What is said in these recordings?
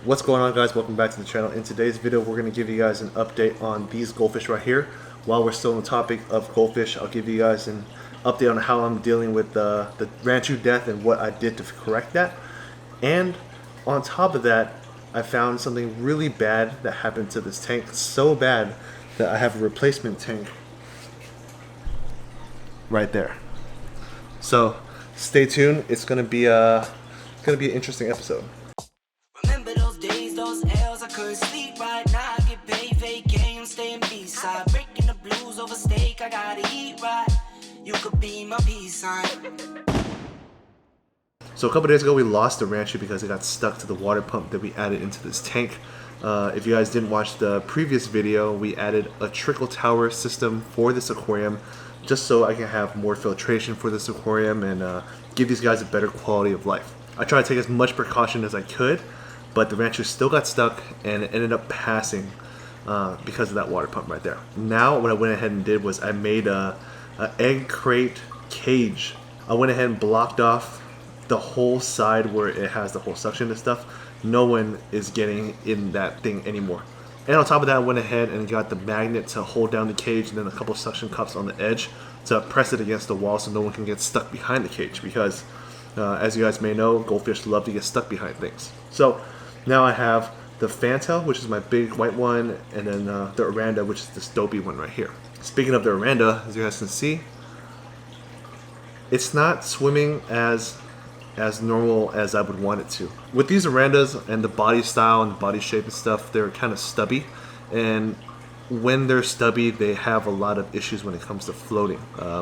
What's going on, guys? Welcome back to the channel. In today's video, we're going to give you guys an update on these goldfish right here. While we're still on the topic of goldfish, I'll give you guys an update on how I'm dealing with the ranchu death and what I did to correct that. And on top of that, I found something really bad that happened to this tank. So bad that I have a replacement tank right there. So stay tuned. It's going to be an interesting episode. Remember those days, those L's, I couldn't sleep right now. I get paid, vacay, I'm staying B-side. Breaking the blues over steak, I gotta eat right. You could be my peace sign. So a couple days ago, we lost the ranchu because it got stuck to the water pump that we added into this tank. If you guys didn't watch the previous video, we added a trickle tower system for this aquarium just so I can have more filtration for this aquarium and give these guys a better quality of life. I tried to take as much precaution as I could, but the ranchu still got stuck and it ended up passing because of that water pump right there. Now what I went ahead and did was I made a egg crate cage. I went ahead and blocked off the whole side where it has the whole suction and stuff. No one is getting in that thing anymore. And on top of that, I went ahead and got the magnet to hold down the cage and then a couple suction cups on the edge to press it against the wall so no one can get stuck behind the cage, because as you guys may know, goldfish love to get stuck behind things. So now I have the fantail, which is my big white one, and then the oranda, which is this dopey one right here. Speaking of the oranda, as you guys can see, it's not swimming as normal as I would want it to. With these orandas and the body style and the body shape and stuff, they're kind of stubby, and when they're stubby, they have a lot of issues when it comes to floating.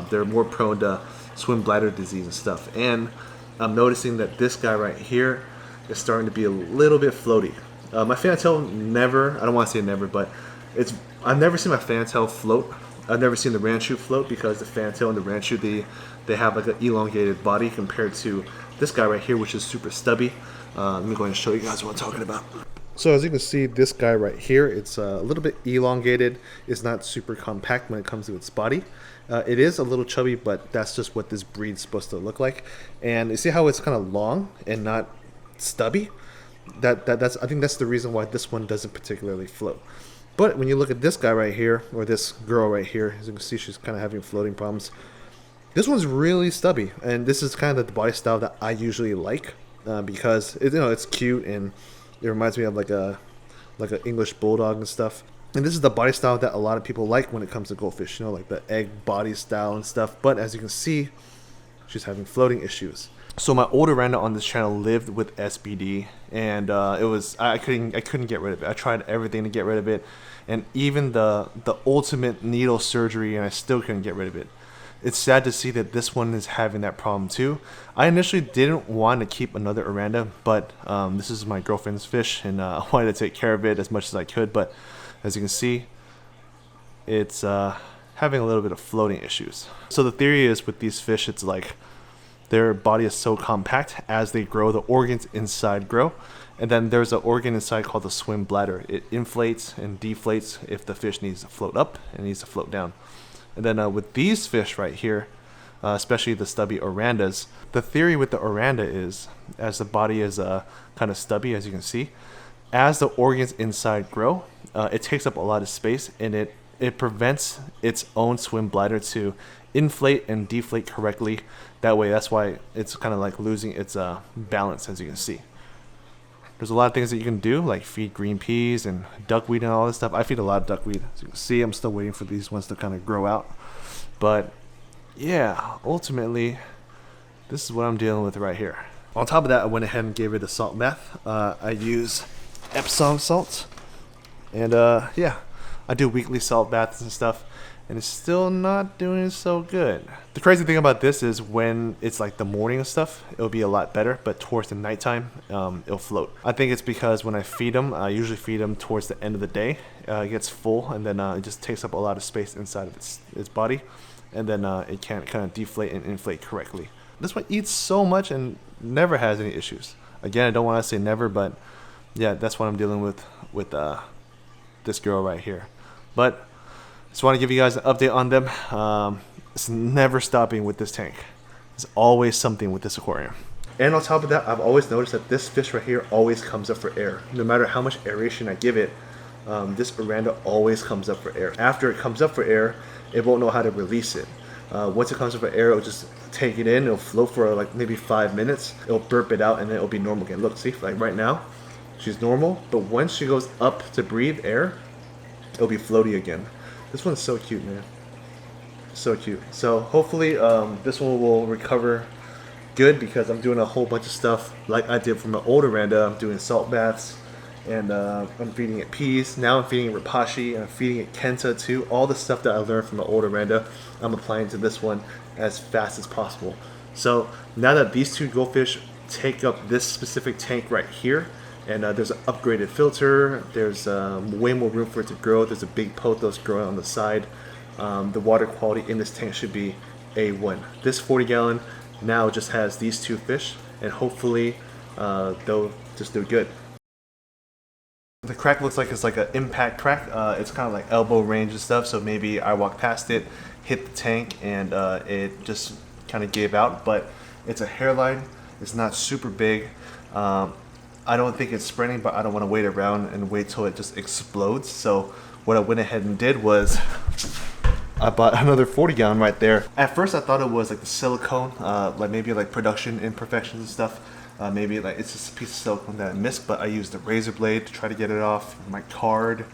They're more prone to swim bladder disease and stuff, and I'm noticing that this guy right here is starting to be a little bit floaty. My fantail never, I don't want to say never, but I've never seen my fantail float. I've never seen the ranchu float because the fantail and the ranchu, they have like an elongated body compared to this guy right here, which is super stubby. Let me go ahead and show you guys what I'm talking about. So as you can see, this guy right here, it's a little bit elongated. It's not super compact when it comes to its body. It is a little chubby, but that's just what this breed's supposed to look like. And you see how it's kind of long and not stubby? I think that's the reason why this one doesn't particularly float. But when you look at this guy right here, or this girl right here, as you can see, she's kind of having floating problems. This one's really stubby, and this is kind of the body style that I usually like because it's cute and it reminds me of like an English bulldog and stuff. And this is the body style that a lot of people like when it comes to goldfish, like the egg body style and stuff. But as you can see, she's having floating issues. So my old oranda on this channel lived with SBD, and I couldn't get rid of it. I tried everything to get rid of it, and even the ultimate needle surgery, and I still couldn't get rid of it. It's sad to see that this one is having that problem too. I initially didn't want to keep another oranda, but this is my girlfriend's fish, and I wanted to take care of it as much as I could. But as you can see, it's having a little bit of floating issues. So the theory is with these fish, it's like their body is so compact. As they grow, the organs inside grow, and then there's an organ inside called the swim bladder. It inflates and deflates if the fish needs to float up and needs to float down. And then with these fish right here, especially the stubby orandas, the theory with the oranda is, as the body is kind of stubby, as you can see, as the organs inside grow, it takes up a lot of space, and it prevents its own swim bladder to inflate and deflate correctly. That way, that's why it's kind of like losing its balance, as you can see. There's a lot of things that you can do, like feed green peas and duckweed and all this stuff. I feed a lot of duckweed. As you can see, I'm still waiting for these ones to kind of grow out. But yeah, ultimately, this is what I'm dealing with right here. On top of that, I went ahead and gave it a salt bath. I use Epsom salt. And yeah, I do weekly salt baths and stuff, and it's still not doing so good. The crazy thing about this is when it's like the morning and stuff, it'll be a lot better, but towards the nighttime, it'll float. I think it's because when I feed them, I usually feed them towards the end of the day. It gets full, and then it just takes up a lot of space inside of its body, and then it can't kind of deflate and inflate correctly. This one eats so much and never has any issues. Again, I don't want to say never, but yeah, that's what I'm dealing with this girl right here. But just want to give you guys an update on them. It's never stopping with this tank. There's always something with this aquarium. And on top of that, I've always noticed that this fish right here always comes up for air. No matter how much aeration I give it, this Oranda always comes up for air. After it comes up for air, it won't know how to release it. Once it comes up for air, it'll just take it in, it'll float for like maybe 5 minutes, it'll burp it out, and then it'll be normal again. Look, see, like right now, she's normal, but once she goes up to breathe air, it'll be floaty again. This one's so cute, man. So cute. So hopefully this one will recover good, because I'm doing a whole bunch of stuff like I did from my old Oranda. I'm doing salt baths, and I'm feeding it peas. Now I'm feeding it Rapashi, and I'm feeding it Kenta too. All the stuff that I learned from the old Oranda, I'm applying to this one as fast as possible. So now that these two goldfish take up this specific tank right here, and there's an upgraded filter, there's way more room for it to grow. There's a big pothos growing on the side. The water quality in this tank should be A1. This 40 gallon now just has these two fish, and hopefully they'll just do good. The crack looks like it's like an impact crack. It's kind of like elbow range and stuff, so maybe I walked past it, hit the tank, and it just kind of gave out. But it's a hairline. It's not super big. I don't think it's spreading, but I don't want to wait around and wait till it just explodes. So what I went ahead and did was I bought another 40 gallon right there. At first I thought it was like the silicone, like maybe like production imperfections and stuff. Maybe like it's just a piece of silicone that I missed, but I used the razor blade to try to get it off, my card,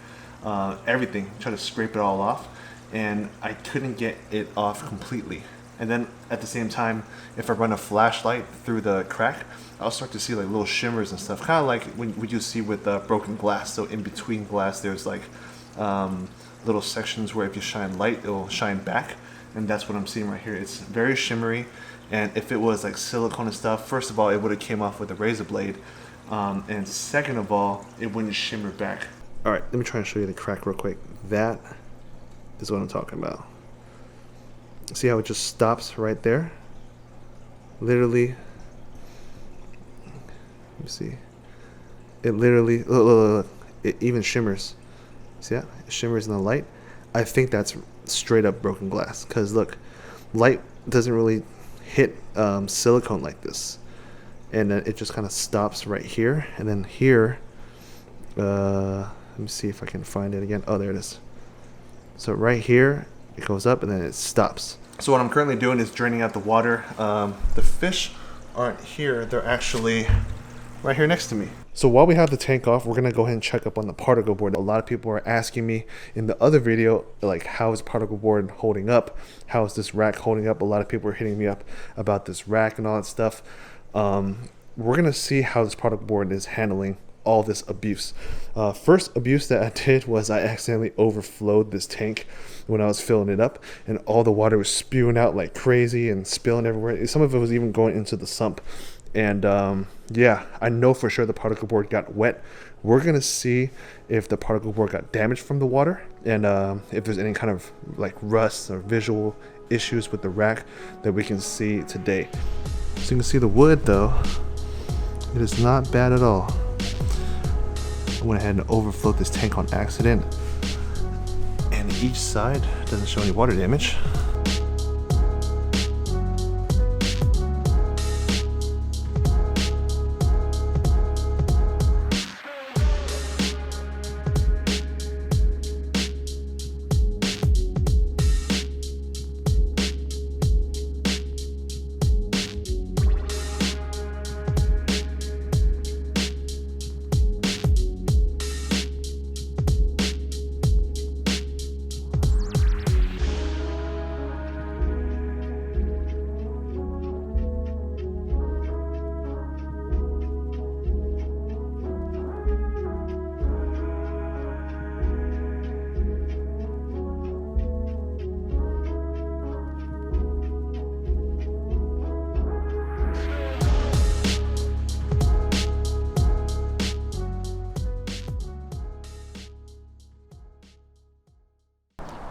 everything, try to scrape it all off, and I couldn't get it off completely. And then at the same time, if I run a flashlight through the crack, I'll start to see like little shimmers and stuff, kind of like when you see with broken glass. So in between glass, there's like little sections where if you shine light, it will shine back, and that's what I'm seeing right here. It's very shimmery, and if it was like silicone and stuff, first of all, it would have came off with a razor blade, and second of all, it wouldn't shimmer back. All right, let me try and show you the crack real quick. That is what I'm talking about. See how it just stops right there? Literally, let me see. It literally, look, it even shimmers. See that? It shimmers in the light. I think that's straight up broken glass, because look, light doesn't really hit silicone like this, and then it just kind of stops right here, and then here, let me see if I can find it again. Oh, there it is. So right here, it goes up and then it stops. So what I'm currently doing is draining out the water. The fish aren't here, they're actually right here next to me. So while we have the tank off, we're gonna go ahead and check up on the particle board. A lot of people are asking me in the other video, like, how is particle board holding up? How is this rack holding up? A lot of people are hitting me up about this rack and all that stuff. We're gonna see how this particle board is handling all this abuse. First abuse that I did was I accidentally overflowed this tank when I was filling it up, and all the water was spewing out like crazy and spilling everywhere. Some of it was even going into the sump. And yeah, I know for sure the particle board got wet. We're gonna see if the particle board got damaged from the water, and if there's any kind of like rust or visual issues with the rack that we can see today. So you can see the wood though, it is not bad at all. I went ahead and overflowed this tank on accident, and each side doesn't show any water damage.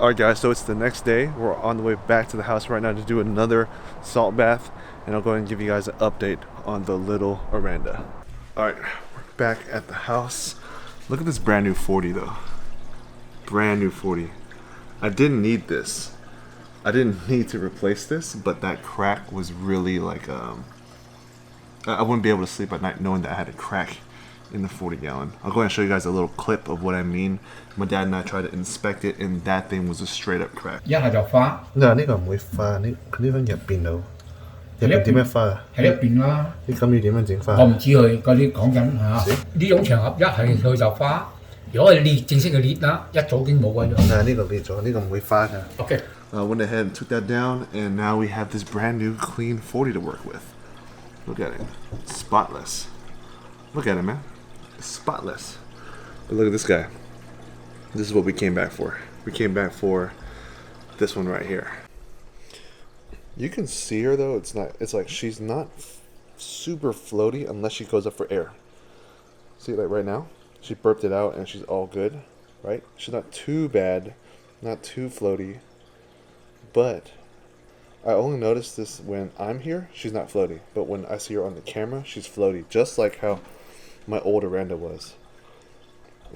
Alright guys, so it's the next day. We're on the way back to the house right now to do another salt bath, and I'll go ahead and give you guys an update on the little Oranda. Alright, we're back at the house. Look at this brand new 40 though. Brand new 40. I didn't need this. I didn't need to replace this, but that crack was really like I wouldn't be able to sleep at night knowing that I had a crack in the 40-gallon. I'll go ahead and show you guys a little clip of what I mean. My dad and I tried to inspect it, and that thing was a straight up crack. 一係就花，嗱，呢個唔會花，佢呢個入邊度，入邊點樣花啊？喺入邊啦。你咁要點樣整花？我唔知佢嗰啲講緊嚇，呢種場合一係佢就花，如果係裂正式嘅裂啦，一早已經冇鬼咗。嗱，呢個裂咗，呢個唔會花㗎。OK。Went ahead and took that down, and now we have this brand new clean 40 to work with. Look at it, spotless. Look at it, man, spotless. But look at this guy. This is what we came back for. We came back for this one right here. You can see her though. It's like she's not super floaty unless she goes up for air. See, like right now, she burped it out and she's all good, right? She's not too bad, not too floaty. But I only notice this when I'm here, she's not floaty. But when I see her on the camera, she's floaty. Just like how my old Aranda was.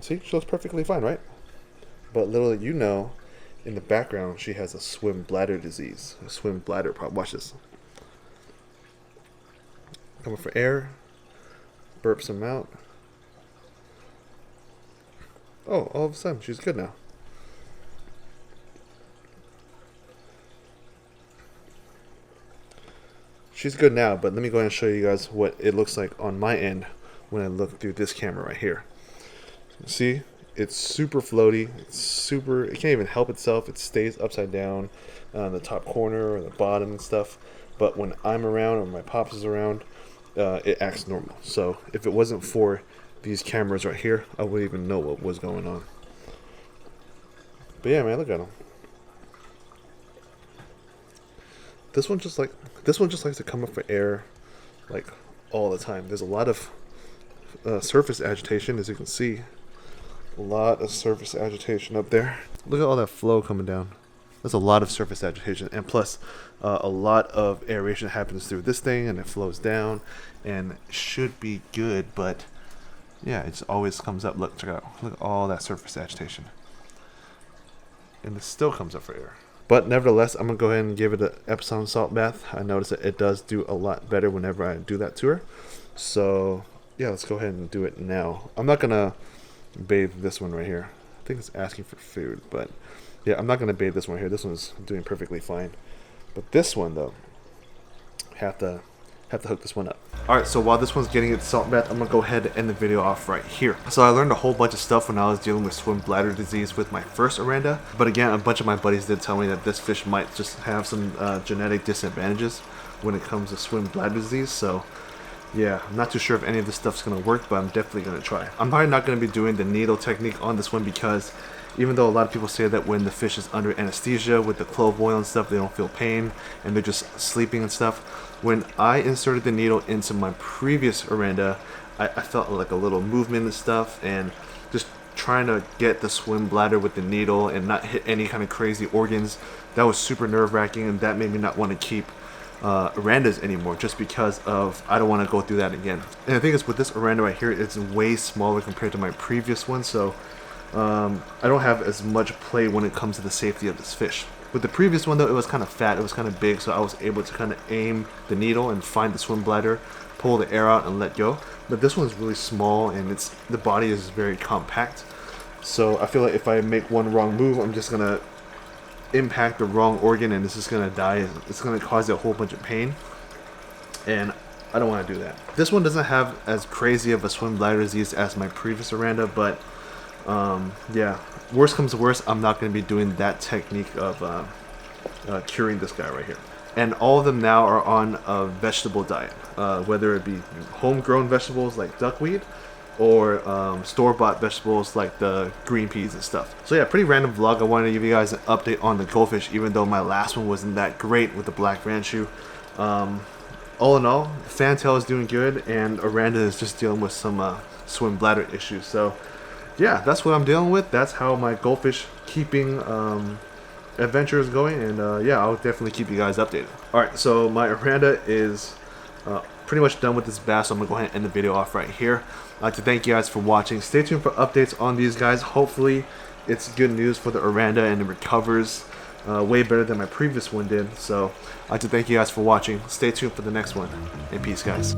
See, she looks perfectly fine, right? But little did you know, in the background, she has a swim bladder disease. A swim bladder problem. Watch this. Coming for air. Burps them out. Oh, all of a sudden, she's good now. She's good now, but let me go ahead and show you guys what it looks like on my end when I look through this camera right here. See, it's super floaty. It can't even help itself. It stays upside down on the top corner or the bottom and stuff. But when I'm around or my pops is around, it acts normal. So if it wasn't for these cameras right here, I wouldn't even know what was going on. But yeah, man, look at them. This one just likes to come up for air, like all the time. There's a lot of surface agitation, as you can see. A lot of surface agitation up there. Look at all that flow coming down. There's a lot of surface agitation, and plus a lot of aeration happens through this thing, and it flows down, and it should be good. But yeah, it just always comes up. Look, check it out. Look at all that surface agitation, and it still comes up for air. But nevertheless, I'm going to go ahead and give it an Epsom salt bath. I notice that it does do a lot better whenever I do that to her. So, yeah, let's go ahead and do it now. I'm not going to bathe this one right here. I think it's asking for food. But, yeah, I'm not going to bathe this one here. This one's doing perfectly fine. But this one, though, have to hook this one up. Alright, so while this one's getting its salt bath, I'm going to go ahead and end the video off right here. So I learned a whole bunch of stuff when I was dealing with swim bladder disease with my first Aranda. But again, a bunch of my buddies did tell me that this fish might just have some genetic disadvantages when it comes to swim bladder disease. So yeah, I'm not too sure if any of this stuff's going to work, but I'm definitely going to try. I'm probably not going to be doing the needle technique on this one because even though a lot of people say that when the fish is under anesthesia with the clove oil and stuff, they don't feel pain and they're just sleeping and stuff. When I inserted the needle into my previous Aranda, I felt like a little movement and stuff, and just trying to get the swim bladder with the needle and not hit any kind of crazy organs, that was super nerve-wracking, and that made me not want to keep Arandas anymore, just because of I don't want to go through that again. And the thing is, with this Aranda right here, it's way smaller compared to my previous one, so I don't have as much play when it comes to the safety of this fish. With the previous one though, it was kind of fat, it was kind of big, so I was able to kind of aim the needle and find the swim bladder, pull the air out and let go. But this one's really small and the body is very compact. So I feel like if I make one wrong move, I'm just gonna impact the wrong organ and it's just gonna die. It's gonna cause a whole bunch of pain. And I don't want to do that. This one doesn't have as crazy of a swim bladder disease as my previous Aranda, but yeah, worst comes to worst, I'm not going to be doing that technique of curing this guy right here. And all of them now are on a vegetable diet, whether it be homegrown vegetables like duckweed or store-bought vegetables like the green peas and stuff. So yeah, pretty random vlog. I wanted to give you guys an update on the goldfish, even though my last one wasn't that great with the black ranchu. All in all, fantail is doing good, and Aranda is just dealing with some swim bladder issues. So yeah, that's what I'm dealing with. That's how my goldfish keeping adventure is going, and yeah, I'll definitely keep you guys updated. Alright, so my Aranda is pretty much done with this bass, so I'm going to go ahead and end the video off right here. I'd like to thank you guys for watching. Stay tuned for updates on these guys. Hopefully it's good news for the Aranda and it recovers way better than my previous one did. So I'd like to thank you guys for watching. Stay tuned for the next one, and peace guys.